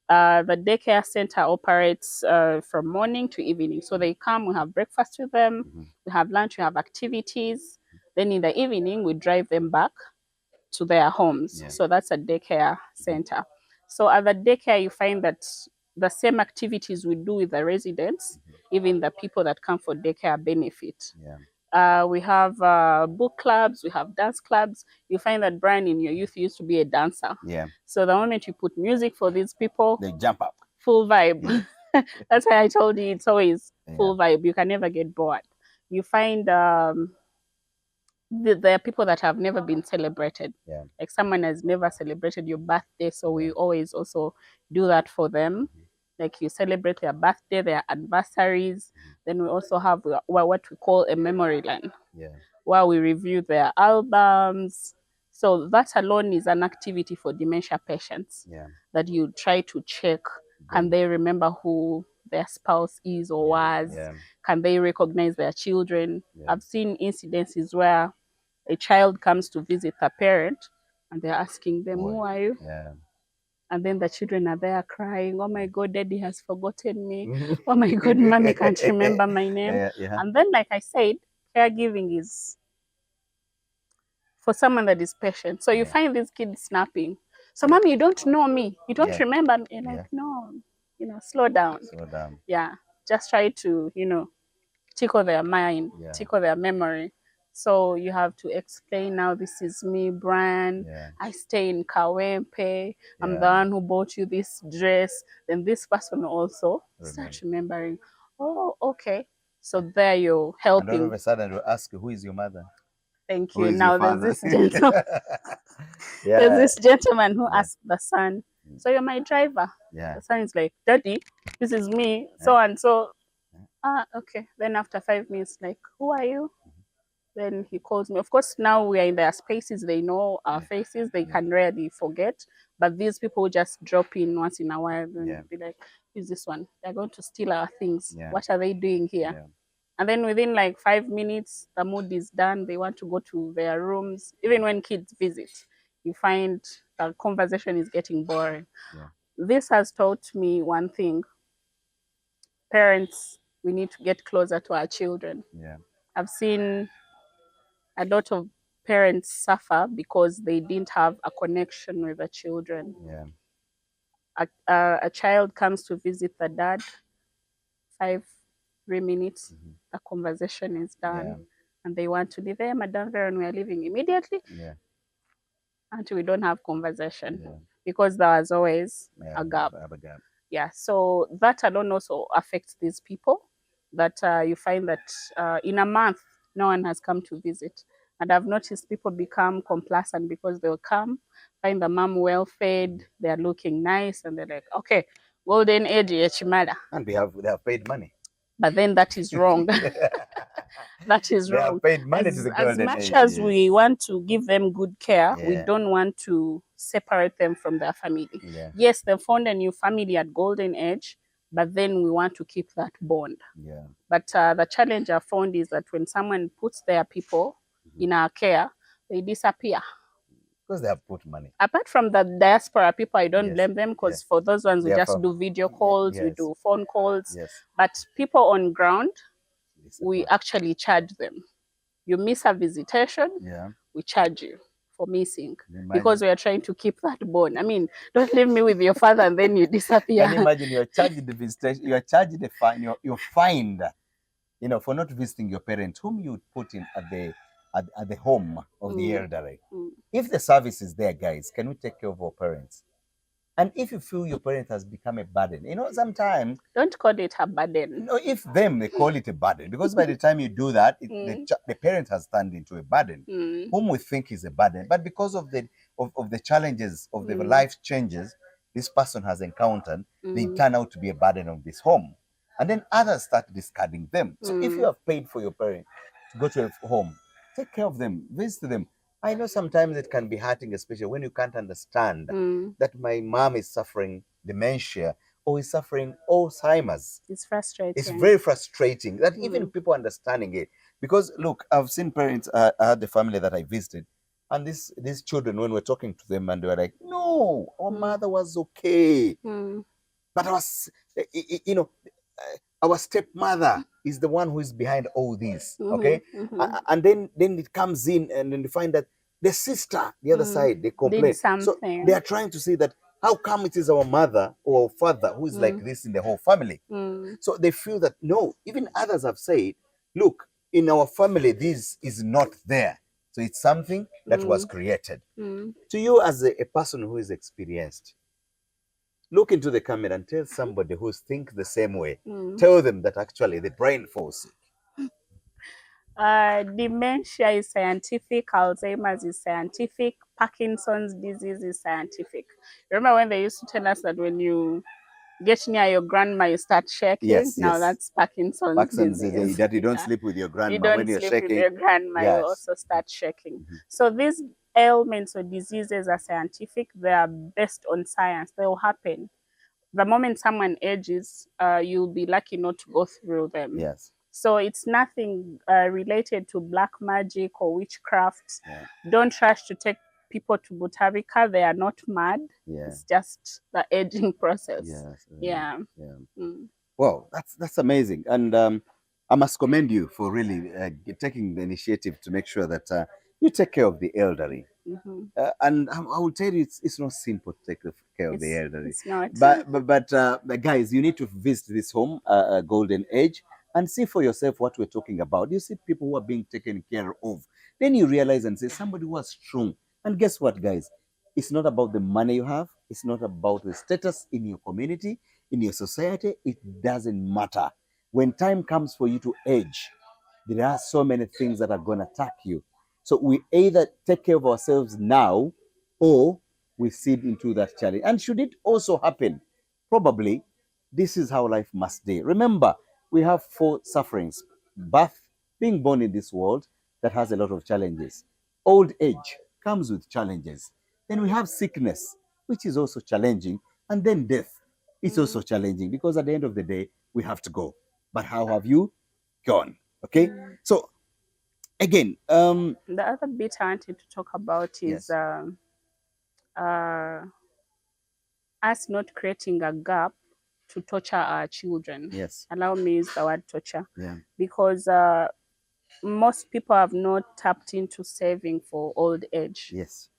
The daycare center operates from morning to evening. So they come, we have breakfast with them, we have lunch, we have activities. Then in the evening, we drive them back to their homes. So that's a daycare center. So at the daycare, you find that the same activities we do with the residents, even the people that come for daycare benefit. We have book clubs, we have dance clubs. You find that Brian in your youth used to be a dancer. So the moment you put music for these people, they jump up. Full vibe. That's why I told you it's always full vibe. You can never get bored. You find there are people that have never been celebrated. Like someone has never celebrated your birthday, so we always also do that for them. Like you celebrate their birthday, their anniversaries. Then we also have what we call a memory lane, where we review their albums. So that alone is an activity for dementia patients that you try to check. Can they remember who their spouse is or was? Can they recognize their children? I've seen incidences where a child comes to visit a parent and they're asking them, who are you? And then the children are there crying, oh my God, daddy has forgotten me. Oh my God, mommy can't remember my name. And then, like I said, caregiving is for someone that is patient. So you find these kids snapping. So, mommy, you don't know me. You don't remember me. You're like, no, slow down. Just try to, tickle their mind, tickle their memory. So you have to explain now, this is me, Brian. Yeah. I stay in Kawempe. I'm the Yeah. one who bought you this dress. Then this person also Remember. starts remembering, oh, okay. So there you're And all of helping. a sudden we'll ask, who is your mother? Thank Who you. is your Now there's father? this gentleman. There's Yeah. this gentleman who Yeah. asked the son, so you're my driver? Yeah. The son is like, Daddy, this is me, so and so. Ah, okay. Then after 5 minutes, like, who are you? Then he calls me. Of course, now we are in their spaces. They know our faces. They can rarely forget. But these people just drop in once in a while and be like, who's this one? They're going to steal our things. Yeah. What are they doing here? Yeah. And then within like 5 minutes, the mood is done. They want to go to their rooms. Even when kids visit, you find the conversation is getting boring. Yeah. This has taught me one thing. Parents, we need to get closer to our children. Yeah. I've seen a lot of parents suffer because they didn't have a connection with the children. Yeah. A child comes to visit the dad, 3 minutes, the conversation is done, and they want to leave. Hey, Madam Veron, we are leaving immediately. Yeah. Until we don't have conversation, because there was always a gap. Yeah, so that alone also affects these people, that you find that in a month, no one has come to visit. And I've noticed people become complacent because they'll come, find the mom well fed, they're looking nice, and they're like, okay, golden age, Yechimada. And they have paid money. But then that is wrong. That is wrong. They have paid money to the golden much age. as we want to give them good care, we Yeah. don't want to separate them from their family. Yeah. Yes, they found a new family at golden age, but then we want to keep that bond. Yeah. But the challenge I found is that when someone puts their people in our care, they disappear. Because they have put money. Apart from the diaspora people, I don't Yes. blame them, because Yes. for those ones, we They are just from- do video calls, we Yes. do phone calls. Yes. But people on ground, we Disappoint. actually charge them. You miss a visitation, Yeah. we charge you for missing, Imagine. because we are trying to keep that bond. I mean, don't leave me with your father and then you disappear. Can you imagine you're charged the visitation, you're charged the fine, you're fined, for not visiting your parents, whom you put in at the home of the elderly. If the service is there, guys, can we take care of our parents? And if you feel your parent has become a burden, sometimes Don't call it a burden. if they call it a burden, because by the time you do that, the parent has turned into a burden, whom we think is a burden. But because of the challenges of the life changes this person has encountered, they turn out to be a burden of this home. And then others start discarding them. So if you have paid for your parent to go to a home, take care of them, visit them. I know sometimes it can be hurting, especially when you can't understand that my mom is suffering dementia or is suffering Alzheimer's. It's frustrating. It's very frustrating that even people understanding it. Because look, I've seen parents, I had the family that I visited, and these children, when we're talking to them, and they were like, no, our mother was okay. But our stepmother is the one who is behind all this, okay? And then it comes in, and then you find that the sister, the other side, they complain. So they are trying to see that how come it is our mother or our father who is like this in the whole family. So they feel that, no, even others have said, look, in our family, this is not there. So it's something that was created. To you as a person who is experienced, look into the camera and tell somebody who thinks the same way. Tell them that actually the brain falls sick. Dementia is scientific. Alzheimer's is scientific. Parkinson's disease is scientific. Remember when they used to tell us that when you get near your grandma, you start shaking? Yes, now yes. That's Parkinson's disease. That you don't sleep with your grandma. You don't when you're sleep shaking. with your grandma, Yes. you also start shaking. So these ailments or diseases are scientific. They are based on science. They will happen. The moment someone ages, you'll be lucky not to go through them. Yes. So it's nothing related to black magic or witchcraft. Don't rush to take people to Butarika. They are not mad. It's just the aging process. Yes. Well, that's amazing. And I must commend you for really taking the initiative to make sure that you take care of the elderly. And I will tell you, it's not simple to take care of the elderly. It's not. But guys, you need to visit this home, Golden Age. and see for yourself what we're talking about. You see people who are being taken care of. Then you realize and say, somebody who is strong. And guess what, guys? It's not about the money you have. It's not about the status in your community, in your society. It doesn't matter. When time comes for you to age, there are so many things that are going to attack you. So we either take care of ourselves now or we seed into that challenge. And should it also happen, probably this is how life must be. Remember, we have 4 sufferings: birth, being born in this world that has a lot of challenges. Old age comes with challenges. Then we have sickness, which is also challenging. And then death. It's also challenging because at the end of the day, we have to go. But how have you gone? Okay. So again, the other bit I wanted to talk about is yes. Us not creating a gap to torture our children. Yes. Allow me use the word torture. Yeah. Because most people have not tapped into saving for old age. Yes.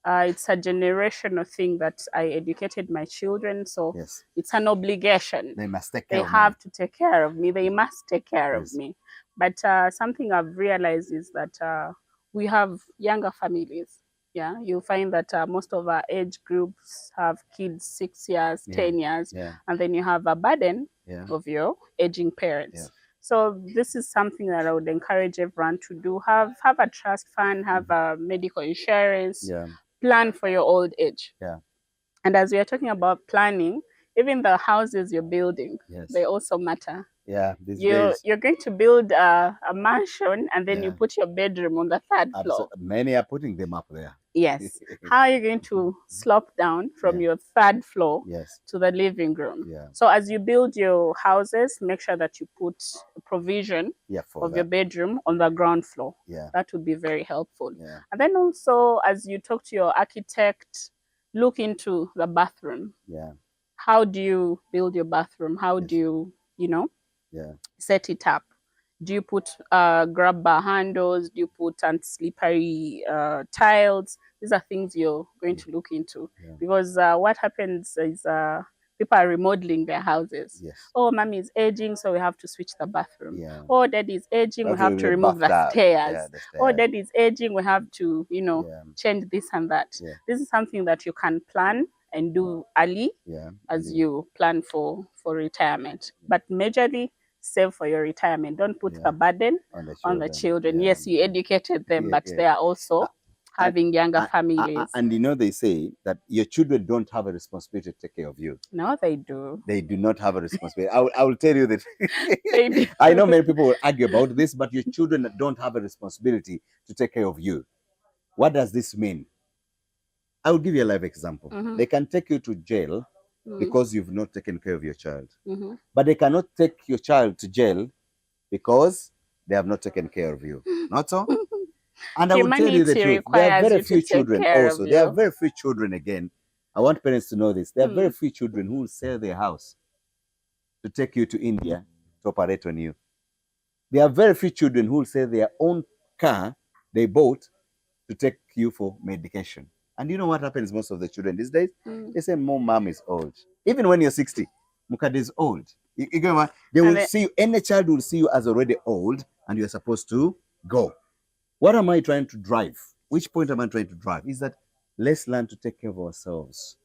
It's a generational thing that I educated my children, so Yes. it's an obligation. They must take care They of have me. to take care of me. They must take care Yes. of me. But something I've realized is that we have younger families. Yeah, you'll find that most of our age groups have kids 6 years, 10 years, and then you have a burden of your aging parents. So this is something that I would encourage everyone to do. Have a trust fund, have a medical insurance, plan for your old age. And as we are talking about planning, even the houses you're building, they also matter. These days. You're going to build a mansion and then you put your bedroom on the 3rd floor. Many are putting them up there. Yes. How are you going to slope down from your 3rd floor to the living room? So as you build your houses, make sure that you put provision of your bedroom on the ground floor. That would be very helpful. And then also, as you talk to your architect, look into the bathroom. How do you build your bathroom? How do you, set it up? Do you put grab bar handles? Do you put anti-slippery tiles? These are things you're going to look into. Because what happens is people are remodeling their houses. Oh, mommy is aging, so we have to switch the bathroom. Oh, daddy is aging, we have to remove the stairs. Oh, daddy is aging, we have to, change this and that. This is something that you can plan and do early as you plan for retirement. But majorly, save for your retirement. Don't put the burden on the children. Yes, you educated them, but they are also having younger families. And they say that your children don't have a responsibility to take care of you. No, they do. They do not have a responsibility. I will tell you that. They do. I know many people will argue about this, but your children don't have a responsibility to take care of you. What does this mean? I will give you a live example. They can take you to jail because you've not taken care of your child. But they cannot take your child to jail because they have not taken care of you. Not so? And I will tell you the truth. There are very few children also. There are very few children again. I want parents to know this. There are very few children who will sell their house to take you to India to operate on you. There are very few children who will sell their own car they bought to take you for medication. And you know what happens most of the children these days? They say, mom is old. Even when you're 60, Mukade is old. They will see you, any child will see you as already old and you're supposed to go. What am I trying to drive? Which point am I trying to drive? Is that let's learn to take care of ourselves.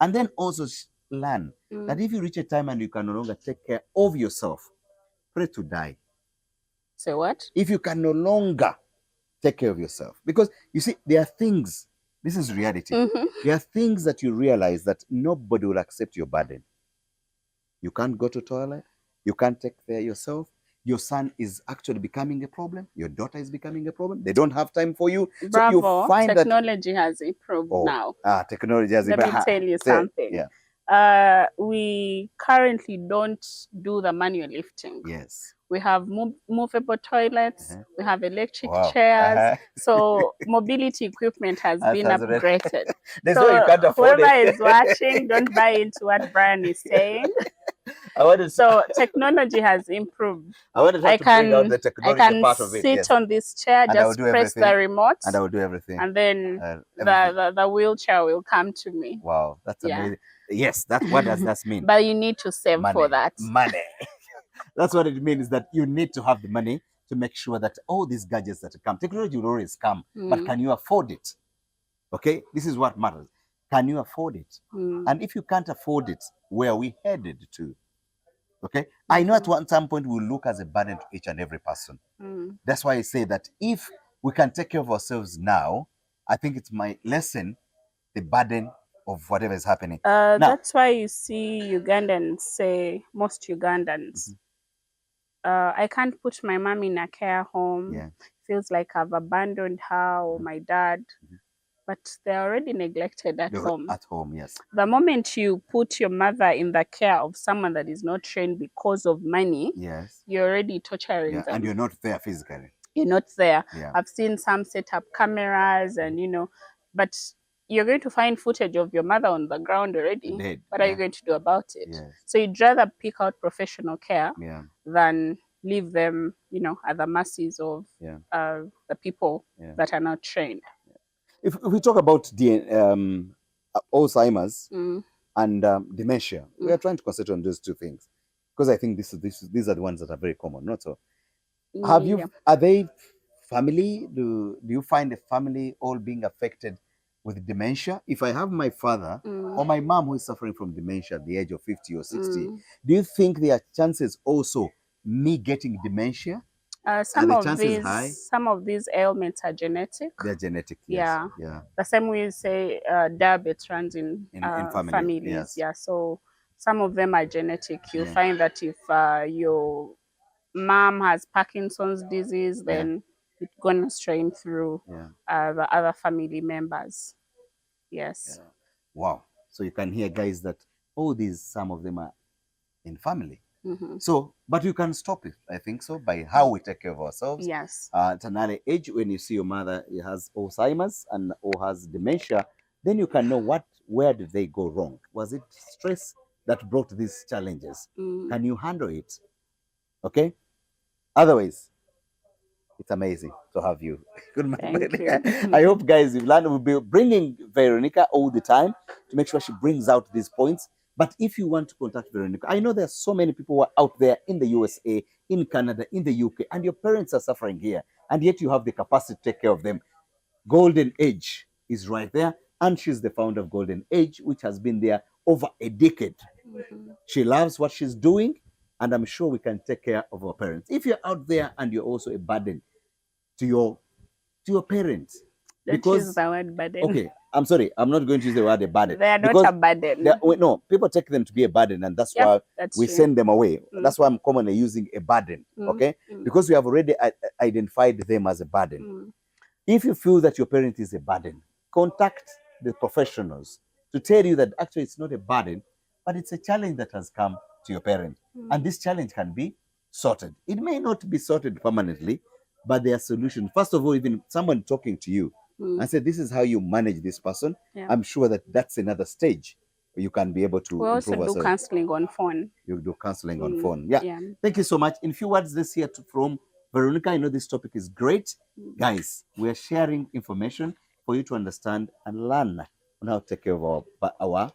And then also learn that if you reach a time and you can no longer take care of yourself, pray to die. Say what? If you can no longer take care of yourself. Because you see, there are things, this is reality. There are things that you realize that nobody will accept your burden. You can't go to toilet. You can't take care of yourself. Your son is actually becoming a problem. Your daughter is becoming a problem. They don't have time for you. Bravo. So you find technology has improved now. Technology has improved. Let me tell you something. We currently don't do the manual lifting. Yes. We have movable toilets. We have electric chairs. So mobility equipment has been upgraded. So you can't afford whoever is watching, don't buy into what Brian is saying. So technology has improved. I can bring out the technology part of it. Sit on this chair, just press the remote, and I will do everything. And then the wheelchair will come to me. Wow, that's amazing. Yes, what does that mean? But you need to save for that. Money. That's what it means, that you need to have the money to make sure that all these gadgets that come, technology will always come, but can you afford it? Okay, this is what matters. Can you afford it? And if you can't afford it, where are we headed to? Okay, I know at some point we'll look as a burden to each and every person. That's why I say that if we can take care of ourselves now, I think it's my lesson, the burden of whatever is happening. Now, That's why you see Ugandans say, most Ugandans, I can't put my mom in a care home. yeah, Feels like I've abandoned her or my dad. But they're already neglected at home. at home, yes. The moment you put your mother in the care of someone that is not trained because of money, Yes. you're already torturing them. And you're not there physically. You're not there. Yeah. I've seen some set up cameras and, but you're going to find footage of your mother on the ground already. Dead. What are you going to do about it? Yes. So you'd rather pick out professional care Yeah. than leave them, at the mercies of the people that are not trained. If we talk about the Alzheimer's and dementia, we are trying to concentrate on those two things because I think these are the ones that are very common. Not so. Are they family? Do you find a family all being affected with dementia? If I have my father or my mom who is suffering from dementia at the age of 50 or 60, do you think there are chances also me getting dementia? Some of these ailments are genetic. They're genetic, yes. Yeah. The same way you say diabetes runs in families. Yes. Yeah. So some of them are genetic. You'll find that if your mom has Parkinson's disease, then it's gonna strain through the other family members. Yes. Yeah. Wow. So you can hear, guys, that some of them are in family. So, but you can stop it, I think so, by how we take care of ourselves. Yes. At an early age, when you see your mother has Alzheimer's or has dementia, then you can know where did they go wrong? Was it stress that brought these challenges? Can you handle it? Okay. Otherwise, it's amazing to have you. Good Thank you. I hope, guys, you've learned. We'll be bringing Veronicah all the time to make sure she brings out these points. But if you want to contact Veronicah, I know there are so many people who are out there in the USA, in Canada, in the UK, and your parents are suffering here, and yet you have the capacity to take care of them. Golden Age is right there, and she's the founder of Golden Age, which has been there over a decade. She loves what she's doing, and I'm sure we can take care of our parents. If you're out there and you're also a burden to your parents, Don't use the word burden. Okay, I'm sorry, I'm not going to use the word a burden. They are not a burden. No, people take them to be a burden, and that's why we send them away. That's why I'm commonly using a burden, okay? Because we have already identified them as a burden. If you feel that your parent is a burden, contact the professionals to tell you that actually it's not a burden, but it's a challenge that has come to your parent. And this challenge can be sorted. It may not be sorted permanently, but there are solutions. First of all, even someone talking to you and say, this is how you manage this person. I'm sure that's another stage where you can be able to we also do counseling on phone. You do counseling on phone. Yeah. Thank you so much. In few words, this here from Veronicah. I know this topic is great. Guys, we are sharing information for you to understand and learn on how to take care of our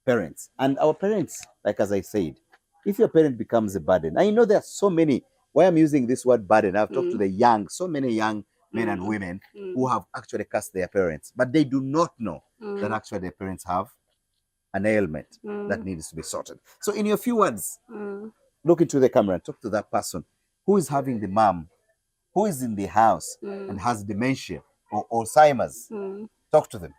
parents. And our parents, like as I said, if your parent becomes a burden, I know there are so many, why I'm using this word burden, I've talked to so many young men and women who have actually cast their parents, but they do not know that actually their parents have an ailment that needs to be sorted. So in your few words, look into the camera and talk to that person who is having the mom, who is in the house and has dementia or Alzheimer's. Talk to them.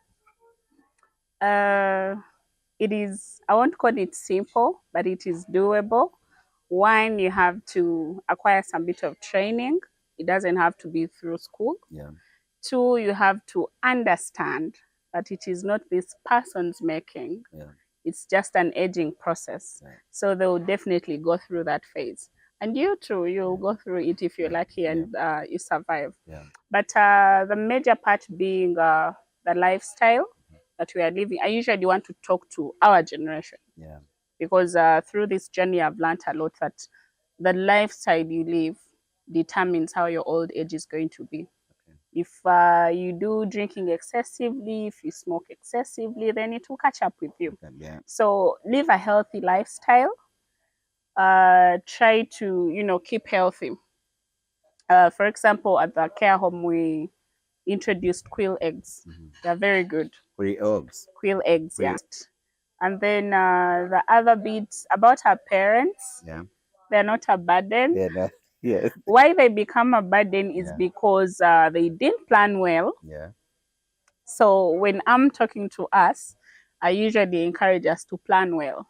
It is, I won't call it simple, but it is doable. One, you have to acquire some bit of training. It doesn't have to be through school. Two, you have to understand that it is not this person's making. It's just an aging process. So they will definitely go through that phase. And you too, you'll go through it if you're lucky and you survive. But the major part being the lifestyle that we are living. I usually want to talk to our generation. Because through this journey, I've learned a lot that the lifestyle you live determines how your old age is going to be. If you do drinking excessively, if you smoke excessively, then it will catch up with you. So live a healthy lifestyle. try to, keep healthy. For example, at the care home, we introduced quail eggs. They're very good. Quail eggs, yeah. And then the other bit about our parents, they're not a burden. Yeah, no. Yes. Why they become a burden is because they didn't plan well. Yeah. So when I'm talking to us, I usually encourage us to plan well.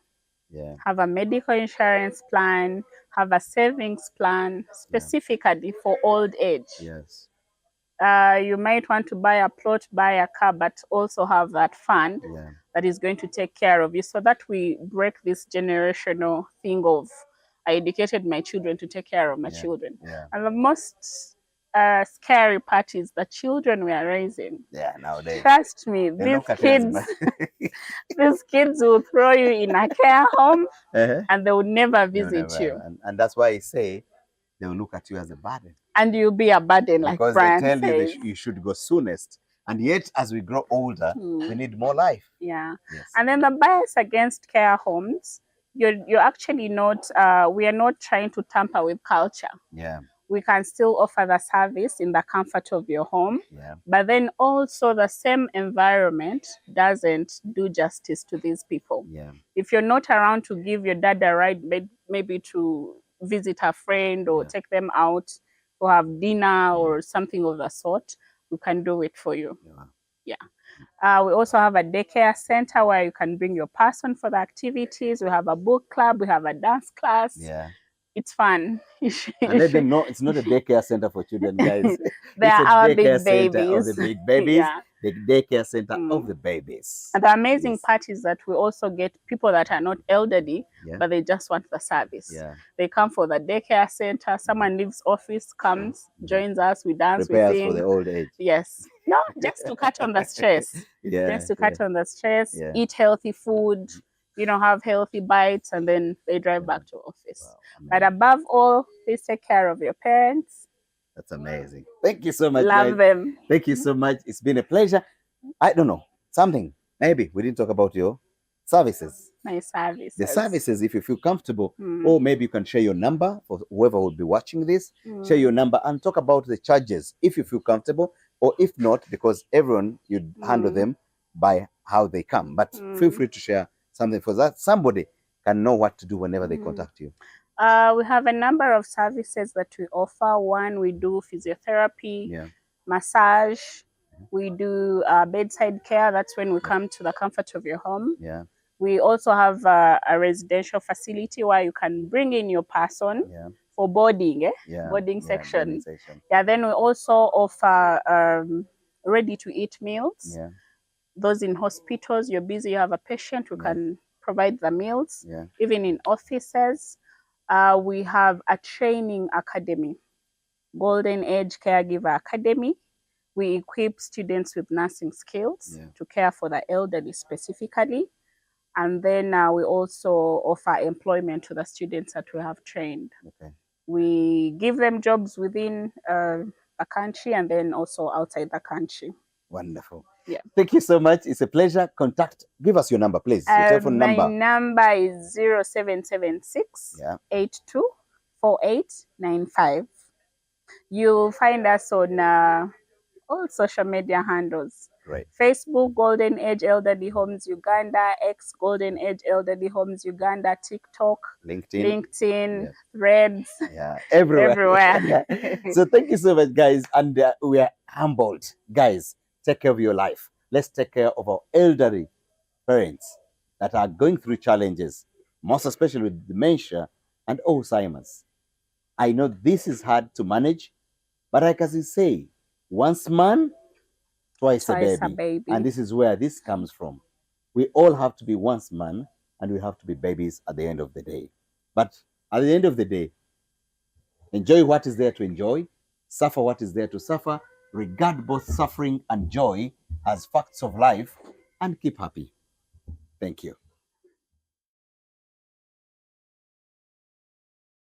Yeah. Have a medical insurance plan, have a savings plan specifically for old age. Yes. You might want to buy a plot, buy a car, but also have that fund that is going to take care of you, so that we break this generational thing of I educated my children to take care of my children. Yeah. And the most scary part is the children we are raising. Yeah, nowadays. Trust me, these kids will throw you in a care home and they will never visit you. And that's why I say they will look at you as a burden. And you'll be a burden, like Brian because they tell says. you should go soonest. And yet, as we grow older, we need more life. Yeah. Yes. And then the bias against care homes, you're actually not, we are not trying to tamper with culture. Yeah. We can still offer the service in the comfort of your home. Yeah. But then also the same environment doesn't do justice to these people. Yeah. If you're not around to give your dad a ride, maybe to visit a friend or take them out or have dinner or something of the sort, we can do it for you. Yeah. We also have a daycare center where you can bring your person for the activities. We have a book club. We have a dance class. Yeah. It's fun. And let them know it's not a daycare center for children, guys. They are our big babies. Of the big babies. The daycare center of the babies. And the amazing part is that we also get people that are not elderly, but they just want the service. They come for the daycare center. Someone leaves office, comes, joins us, we dance, Prepares we sing. For the old age. Yes. No, just to cut on the stress. Just to cut on the stress, eat healthy food, have healthy bites, and then they drive back to office. Wow, but above all, please take care of your parents. That's amazing. Thank you so much. Love them. Thank you so much. It's been a pleasure. I don't know, something. Maybe we didn't talk about your services. My services. The services, if you feel comfortable, or maybe you can share your number for whoever will be watching this. Share your number and talk about the charges if you feel comfortable, or if not, because everyone, you handle them by how they come. But feel free to share something for that. Somebody can know what to do whenever they contact you. We have a number of services that we offer. One, we do physiotherapy, massage. We do bedside care. That's when we come to the comfort of your home. We also have a residential facility where you can bring in your person for boarding, boarding section. Then we also offer ready-to-eat meals. Those in hospitals, you're busy, you have a patient, we can provide the meals. Even in offices, we have a training academy, Golden Age Caregiver Academy. We equip students with nursing skills to care for the elderly specifically. And then we also offer employment to the students that we have trained. We give them jobs within the country and then also outside the country. Wonderful. Yeah. Thank you so much. It's a pleasure. Give us your number, please. Your telephone number. My number is 0776 824895. You'll find us on all social media handles. Right. Facebook, Golden Age Elderly Homes Uganda, X, Golden Age Elderly Homes Uganda, TikTok, LinkedIn, Threads, everywhere. So thank you so much, guys. And we are humbled. Guys, take care of your life. Let's take care of our elderly parents that are going through challenges, most especially with dementia and Alzheimer's. I know this is hard to manage, but like as you say, once man, twice a baby. And this is where this comes from. We all have to be once man, and we have to be babies at the end of the day. But at the end of the day, enjoy what is there to enjoy, suffer what is there to suffer, regard both suffering and joy as facts of life, and keep happy. Thank you.